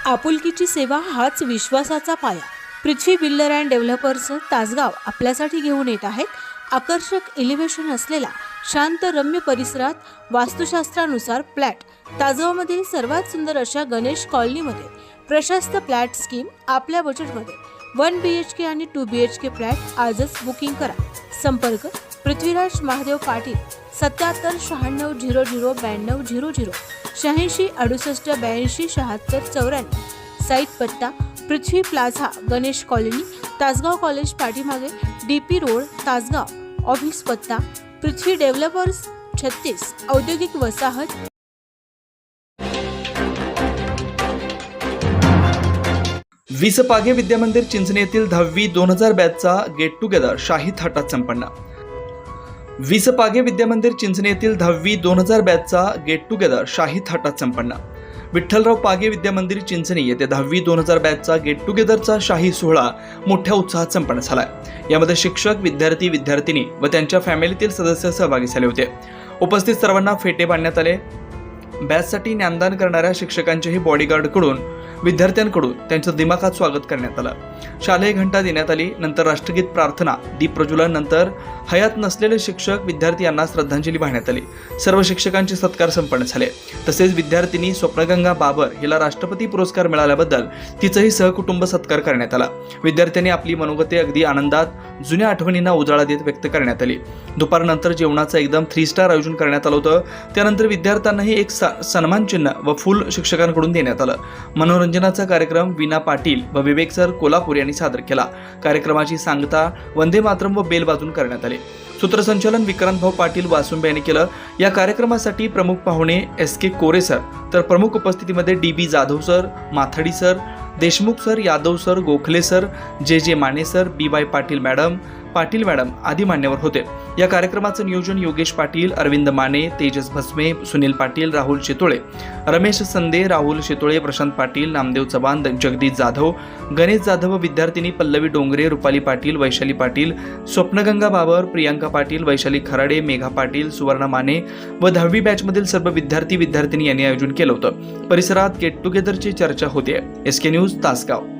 आपुलकीची सेवा हाच विश्वासाचा पाया. पृथ्वी बिल्डर अँड डेव्हलपर्स तासगाव आपल्यासाठी घेऊन येत आहेत आकर्षक एलिव्हेशन असलेला शांत रम्य परिसरात वास्तुशास्त्रानुसार फ्लॅट. तासगावमधील सर्वात सुंदर अशा गणेश कॉलनीमध्ये प्रशस्त फ्लॅट स्कीम आपल्या बजेटमध्ये 1 BHK आणि 2 BHK फ्लॅट आजच बुकिंग करा. संपर्क पृथ्वीराज महादेव पाटील 77 96 00 92 00 86 68 82 76 94. साईट पत्ता Prithvi plaza Ganesh colony Tasgaon college पाठीमागे DP रोड तासगाव. ऑफिस पत्ता पृथ्वी डेव्हलपर्स 36 औद्योगिक वसाहत. विसपागे विद्यामंदिर चिंचणे येथील 10वी 2000 बॅचचा गेट टुगेदर शाही थाटात संपन्न. विसपागे विद्यामंदिर चिंचणे येथील 10वी 2000 बॅचचा गेट टुगेदर शाही थाटात संपन्न. विठ्ठलराव पागे विद्यामंदिर चिंचणे येथे 10वी 2000 बॅचचा गेट टुगेदरचा शाही सोहळा मोठ्या उत्साहात संपन्न झाला. यामध्ये शिक्षक, विद्यार्थी, विद्यार्थिनी व त्यांच्या फॅमिलीतील सदस्य सहभागी झाले होते. उपस्थित सर्वांना फेटे बांधण्यात आले. बॅचसाठी ज्ञानदान करणाऱ्या शिक्षकांचेही बॉडीगार्डकडून विद्यार्थ्यांकडून त्यांचं दिमाखात स्वागत करण्यात आलं. शालेय घंटा देण्यात आली. नंतर राष्ट्रगीत, प्रार्थना, दीप प्रज्वलन, नंतर हयात नसलेले शिक्षक, विद्यार्थी यांना श्रद्धांजली वाहण्यात आली. सर्व शिक्षकांचे सत्कार संपन्न झाले. तसेच विद्यार्थिनी स्वप्नगंगा बाबर हिला राष्ट्रपती पुरस्कार मिळाल्याबद्दल तिचंही सहकुटुंब सत्कार करण्यात आला. विद्यार्थ्यांनी आपली मनोगते अगदी आनंदात जुन्या आठवणींना उजाळा देत व्यक्त करण्यात आली. दुपारनंतर जेवणाचं एकदम 3 स्टार आयोजन करण्यात आलं होतं. त्यानंतर विद्यार्थ्यांनाही एक सन्मान चिन्ह व फूल शिक्षकांकडून देण्यात आलं. मनोरंजनाचा कार्यक्रम वीणा पाटील व विवेक सर कोल्हापूर यांनी सादर केला. कार्यक्रमाची सांगता वंदे मातरम व बेल वाजून करण्यात आले. सूत्रसंचालन विक्रांतभाऊ पाटील वासुंबे यांनी केलं. या कार्यक्रमासाठी प्रमुख पाहुणे SK कोरे सर, तर प्रमुख उपस्थितीमध्ये DB Jadhav sir, Mathadi sir, Deshmukh sir, Yadav sir, Gokhale sir, JJ Mane sir, BY Patil madam आदी मान्यवर होते. या कार्यक्रमाचं नियोजन योगेश पाटील, अरविंद माने, तेजस भस्मे, सुनील पाटील, राहुल शेतोळे, रमेश संदे, राहुल शेतोळे, प्रशांत पाटील, नामदेव चव्हाण, जगदीश जाधव, गणेश जाधव, विद्यार्थिनी पल्लवी डोंगरे, रुपाली पाटील, वैशाली पाटील, स्वप्नगंगा बाबर, प्रियांका पाटील, वैशाली खराडे, मेघा पाटील, सुवर्ण माने व 10वी बॅचमधील सर्व विद्यार्थी विद्यार्थिनी यांनी आयोजन केलं होतं. परिसरात गेट टुगेदरची चर्चा होते. SK news Tasgaon.